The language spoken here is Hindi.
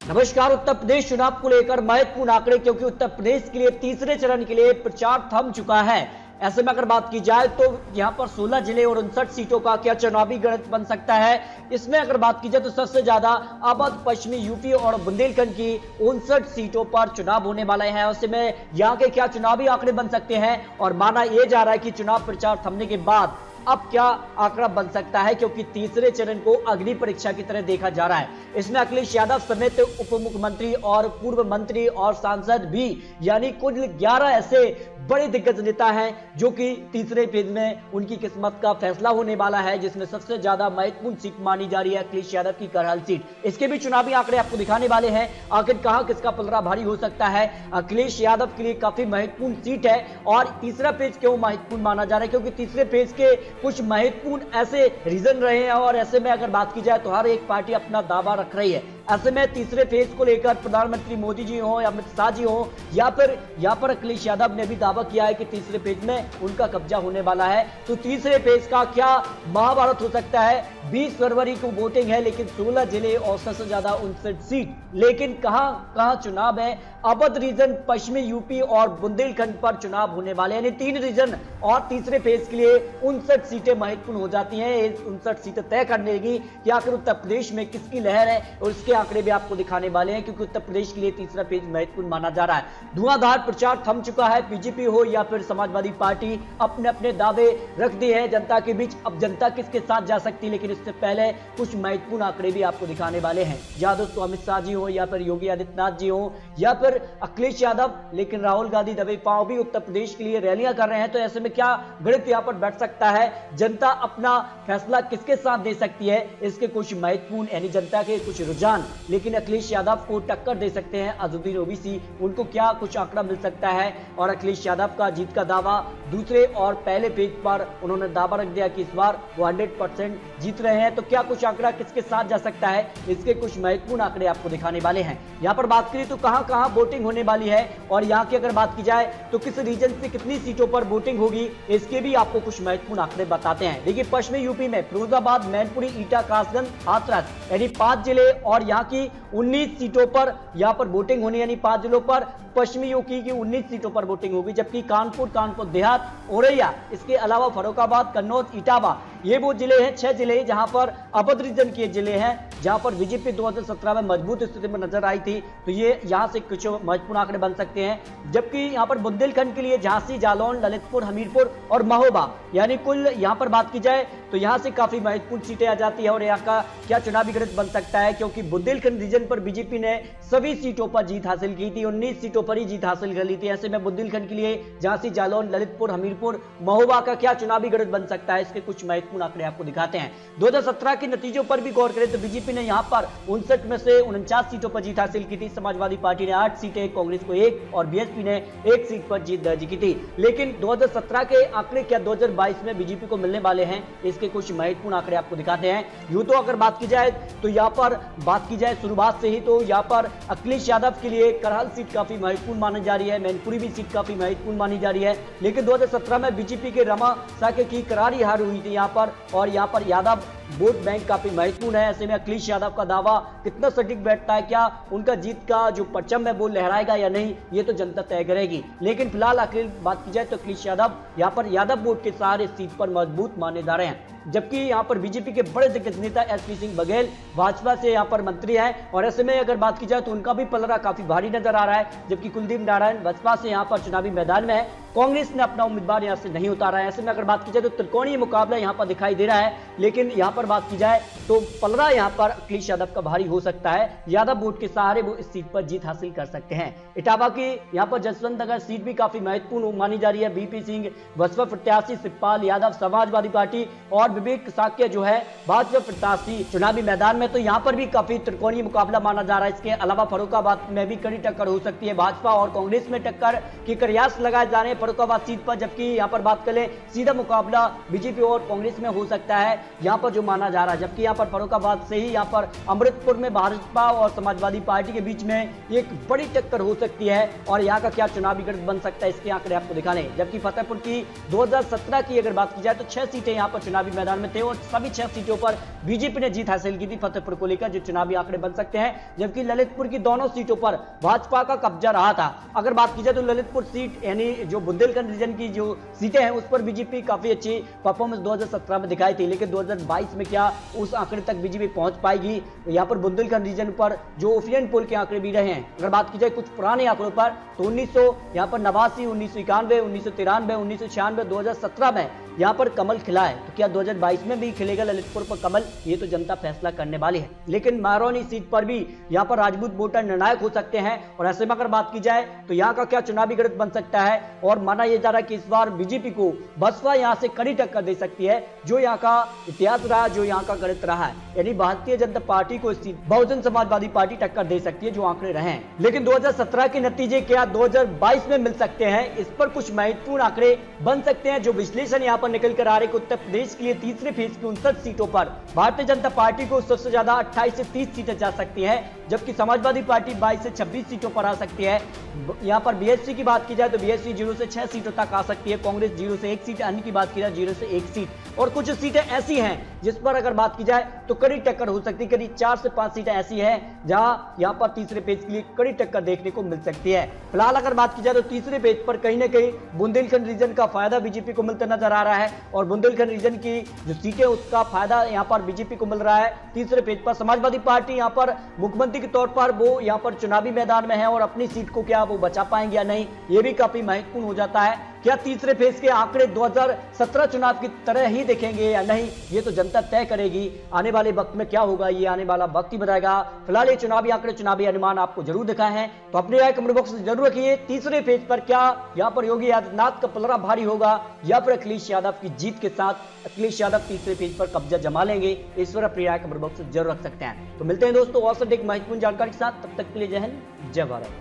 नमस्कार। उत्तर प्रदेश चुनाव को लेकर महत्वपूर्ण आंकड़े, क्योंकि उत्तर प्रदेश के लिए तीसरे चरण के लिए प्रचार थम चुका है। ऐसे में अगर बात की जाए तो यहां पर 16 जिले और 59 सीटों का क्या चुनावी गणित बन सकता है। इसमें अगर बात की जाए तो सबसे ज्यादा अवध, पश्चिमी यूपी और बुंदेलखंड की 59 सीटों पर चुनाव होने वाले हैं। ऐसे में यहां के क्या चुनावी आंकड़े बन सकते हैं, और माना यह जा रहा है कि चुनाव प्रचार थमने के बाद अब क्या आंकड़ा बन सकता है, क्योंकि तीसरे चरण को अग्नि परीक्षा की तरह देखा जा रहा है। इसमें अखिलेश यादव समेत उप मुख्यमंत्री और पूर्व मंत्री और सांसद भी, यानी कुल 11 ऐसे बड़े दिग्गज नेता हैं जो कि तीसरे फेज में उनकी किस्मत का फैसला होने वाला है, जिसमें सबसे ज्यादा महत्वपूर्ण सीट मानी जा रही है अखिलेश यादव की करहल सीट। इसके भी चुनावी आंकड़े आपको दिखाने वाले हैं। आखिर कहां किसका पलड़ा भारी हो सकता है। अखिलेश यादव के लिए काफी महत्वपूर्ण सीट है। और तीसरा फेज क्यों महत्वपूर्ण माना जा रहा है, क्योंकि तीसरे फेज के कुछ महत्वपूर्ण ऐसे रीजन रहे हैं, और ऐसे में अगर बात की जाए तो हर एक पार्टी अपना दावा रख रही है। ऐसे में तीसरे फेज को लेकर प्रधानमंत्री मोदी जी हो या अमित शाह जी हो, या फिर यहाँ पर अखिलेश यादव ने भी दावा किया है कि तीसरे फेज में उनका कब्जा होने वाला है। तो तीसरे फेज का क्या महाभारत हो सकता है। 20 फरवरी को वोटिंग है, लेकिन 16 जिले और सबसे ज्यादा 59 सीट। लेकिन कहां चुनाव है। अवध रीजन, पश्चिमी यूपी और बुंदेलखंड पर चुनाव होने वाले हैं। 3 रीजन और तीसरे फेज के लिए 59 सीटें महत्वपूर्ण हो जाती हैं। 59 सीटें तय करने की कि आखिर उत्तर प्रदेश में किसकी लहर है, और इसके आंकड़े भी आपको दिखाने वाले हैं, क्योंकि उत्तर प्रदेश के लिए तीसरा फेज महत्वपूर्ण माना जा रहा है। धुआंधार प्रचार थम चुका है। बीजेपी हो या फिर समाजवादी पार्टी अपने अपने दावे रख दिए हैं जनता के बीच। अब जनता किसके साथ जा सकती है, लेकिन इससे पहले कुछ महत्वपूर्ण आंकड़े भी आपको दिखाने वाले हैं। या दोस्तों अमित शाह जी हो या फिर योगी आदित्यनाथ जी हो या फिर अखिलेश यादव, लेकिन राहुल गांधी दबे पांव भी उत्तर प्रदेश के लिए रैलियां कर रहे हैं। तो ऐसे में क्या गणित यहां पर बैठ सकता है, जनता अपना फैसला किसके साथ दे सकती है, इसके कुछ महत्वपूर्ण यानी जनता के कुछ रुझान, लेकिन अखिलेश यादव को टक्कर दे सकते हैं अजहरुद्दीन ओवैसी। उनको क्या कुछ आंकड़ा मिल सकता है। और अखिलेश यादव का जीत का दावा दूसरे और पहले पेज पर उन्होंने दावा रख दिया कि इस बार वो 100% जीत रहे हैं। तो क्या कुछ आंकड़ा किसके साथ जा सकता है, इसके कुछ महत्वपूर्ण आंकड़े आपको दिखाने वाले हैं। यहाँ पर बात करें तो कहां वोटिंग होने वाली है, और यहाँ की अगर बात की जाए तो किस रीजन से कितनी सीटों पर वोटिंग होगी, इसके भी आपको कुछ महत्वपूर्ण आंकड़े बताते हैं। देखिए, पश्चिमी यूपी में फिरोजाबाद, मैनपुरी, ईटा, कासगंज, हाथरस यानी 5 जिले, और यहाँ की 19 सीटों पर यहाँ पर वोटिंग होनी, यानी 5 जिलों पर पश्चिमी यूपी की 19 सीटों पर वोटिंग होगी। जबकि कानपुर देहात, औरैया, इसके अलावा फर्रुखाबाद, कन्नौज, इटावा, ये वो जिले हैं 6 जिले जहां पर अवध रीजन के जिले हैं, जहां पर बीजेपी 2017 में मजबूत स्थिति में नजर आई थी। तो ये यहां से कुछ महत्वपूर्ण आंकड़े बन सकते हैं। जबकि यहां पर बुंदेलखंड के लिए झांसी, जालौन, ललितपुर, हमीरपुर और महोबा, यानी कुल यहां पर बात की जाए तो यहां से काफी महत्वपूर्ण सीटें आ जाती है। और यहां का क्या चुनावी गणित बन सकता है, क्योंकि बुंदेलखंड रीजन पर बीजेपी ने सभी सीटों पर जीत हासिल की थी, 19 सीटों पर ही जीत हासिल कर ली थी। ऐसे में बुंदेलखंड के लिए झांसी, जालौन, ललितपुर, हमीरपुर, महोबा का क्या चुनावी गणित बन सकता है, इसके कुछ महत्वपूर्ण आंकड़े आपको दिखाते हैं। 2017 के नतीजों पर भी गौर करें तो बीजेपी ने यहां पर 59 में से 49 सीटों पर जीत हासिल की थी। समाजवादी पार्टी ने 8 सीटें, कांग्रेस को 1 और बीएसपी ने 1 सीट पर जीत दर्ज की थी। लेकिन 2017 के आंकड़े क्या 2022 में बीजेपी को मिलने वाले हैं, इसके कुछ महत्वपूर्ण आंकड़े आपको दिखाते हैं। यूं तो अगर बात की जाए तो यहां पर बात की जाए शुरुआत से ही, तो यहां पर अखिलेश यादव के लिए करहल सीट काफी महत्वपूर्ण मानी जा रही है, मैनपुरी भी सीट काफी महत्वपूर्ण मानी जा रही है। लेकिन 2017 में बीजेपी के रमा साके की करारी हार हुई थी यहां पर, और यहां पर यादव वोट बैंक काफी महत्वपूर्ण है। ऐसे में अखिलेश यादव का दावा कितना सटीक बैठता है, क्या उनका जीत का जो परचम है वो लहराएगा या नहीं, ये तो जनता तय करेगी। लेकिन फिलहाल आखिर बात की जाए तो अखिलेश यादव यहाँ पर यादव वोट के सहारे सीट पर मजबूत माने जा रहे हैं। जबकि यहाँ पर बीजेपी के बड़े दिग्गज नेता एसपी सिंह बघेल भाजपा से यहाँ पर मंत्री हैं, और ऐसे में अगर बात की जाए तो उनका भी पलड़ा काफी भारी नजर आ रहा है। जबकि कुलदीप नारायण बसपा से यहाँ पर चुनावी मैदान में है, कांग्रेस ने अपना उम्मीदवार यहाँ से नहीं उतारा है। ऐसे में अगर बात की जाए तो त्रिकोणीय मुकाबला यहाँ पर दिखाई दे रहा है। लेकिन यहाँ पर बात की जाए तो पलड़ा यहाँ पर अखिलेश यादव का भारी हो सकता है। यादव वोट के सहारे वो इस सीट पर जीत हासिल कर सकते हैं। इटावा की यहाँ पर जसवंत नगर सीट भी काफी महत्वपूर्ण मानी जा रही है। बीपी सिंह बसपा प्रत्याशी, शिवपाल यादव समाजवादी पार्टी और विवेक साक्य जो है भाजपा प्रत्याशी चुनावी मैदान में, तो यहाँ पर भी काफी त्रिकोणीय मुकाबला माना जा रहा है। इसके अलावा फर्रुखाबाद में भी कड़ी टक्कर हो सकती है। भाजपा और कांग्रेस में टक्कर के कयास लगाए जा रहे हैं फर्रुखाबाद सीट पर। जबकि यहाँ पर बात करें सीधा मुकाबला बीजेपी और कांग्रेस में हो सकता है। यहाँ पर जो जो माना जा रहा है। जबकि यहाँ पर फर्रुखाबाद से ही यहाँ पर अमृतपुर में भाजपा और समाजवादी पार्टी के बीच में एक बड़ी टक्कर हो सकती है और यहाँ का क्या चुनावी गणित बन सकता है, इसके आंकड़े आपको दिखाने। जबकि फतेहपुर की 2017 की अगर बात की जाए तो 6 सीटें यहाँ पर चुनावी मैदान में थे और सभी 6 सीटों पर बीजेपी ने जीत हासिल की थी फतेहपुर को लेकर, जो चुनावी आंकड़े बन सकते हैं। जबकि ललितपुर की दोनों सीटों पर भाजपा का कब्जा रहा था। अगर बात की जाए तो ललितपुर सीट यानी जो बुंदेलखंड रीजन की जो सीटें हैं उस पर बीजेपी काफी अच्छी परफॉर्मेंस 2017 में दिखाई थी, लेकिन 2022 में क्या उस आंकड़े तक बीजेपी पहुंच पाएगी? यहाँ पर बुंदेलखंड रीजन पर जो ओपिनियन पोल के आंकड़े भी रहे हैं, अगर बात की जाए कुछ पुराने आंकड़ों पर तो 1989, 1991, 1993, 1996, 2017 में यहाँ पर कमल खिला है। तो क्या 2022 में भी खिलेगा ललितपुर पर कमल? ये तो जनता फैसला करने वाली है। लेकिन महरौनी सीट पर भी यहाँ पर राजपूत वोटर निर्णायक हो सकते हैं और ऐसे में अगर बात की जाए तो यहाँ का क्या चुनावी गणित बन सकता है और माना यह जा रहा है कि इस बार बीजेपी को बसपा यहाँ से कड़ी टक्कर दे सकती है, जो यहाँ का इतिहास रहा, जो यहाँ का गणित रहा है। यानी भारतीय जनता पार्टी को इस बहुजन समाजवादी पार्टी टक्कर दे सकती है, जो आंकड़े रहे हैं। लेकिन 2017 के नतीजे क्या 2022 में मिल सकते हैं? इस पर कुछ महत्वपूर्ण आंकड़े बन सकते हैं, जो विश्लेषण यहाँ पर निकल कर आ रहे। उत्तर प्रदेश के लिए तीसरे फेज की 59 सीटों पर भारतीय जनता पार्टी को सबसे ज्यादा 28 से 30 सीटें जा सकती हैं, जबकि समाजवादी पार्टी 22 से 26 सीटों पर आ सकती है। यहाँ पर बीएसपी की बात की जाए तो बीएसपी 0 से 6 सीटों तक आ सकती है, कांग्रेस 0 से 1 सीट, अन्य की बात की जाए 0 से 1 सीट और कुछ सीटें ऐसी हैं जिस पर अगर बात की जाए तो कड़ी टक्कर हो सकती है। करीब 4 से 5 सीटें ऐसी हैं जहां यहाँ पर तीसरे पेज के लिए कड़ी टक्कर देखने को मिल सकती है। फिलहाल अगर बात की जाए तो तीसरे पेज पर कहीं ना कहीं बुंदेलखंड रीजन का फायदा बीजेपी को मिलता नजर आ रहा है और बुंदेलखंड रीजन की जो सीटें उसका फायदा यहाँ पर बीजेपी को मिल रहा है। तीसरे पेज पर समाजवादी पार्टी यहाँ पर मुख्यमंत्री के तौर पर वो यहाँ पर चुनावी मैदान में है और अपनी सीट को क्या वो बचा पाएंगे या नहीं, ये भी काफी महत्वपूर्ण हो जाता है। क्या तीसरे फेज के आंकड़े 2017 चुनाव की तरह ही दिखेंगे या नहीं, ये तो जनता तय करेगी। आने वाले वक्त में क्या होगा ये आने वाला वक्त ही बताएगा। फिलहाल ये चुनावी आंकड़े, चुनावी अनुमान आपको जरूर दिखाए हैं, तो अपनी राय कमेंट बॉक्स में जरूर रखिए। तीसरे फेज पर क्या यहाँ पर योगी आदित्यनाथ का पलड़ा भारी होगा या फिर अखिलेश यादव की जीत के साथ अखिलेश यादव तीसरे पेज पर कब्जा जमा लेंगे? इस पर अपनी राय कमेंट बॉक्स में जरूर रख सकते हैं। तो मिलते हैं दोस्तों और से एक महत्वपूर्ण जानकारी के साथ, तब तक के लिए जय हिंद, जय भारत।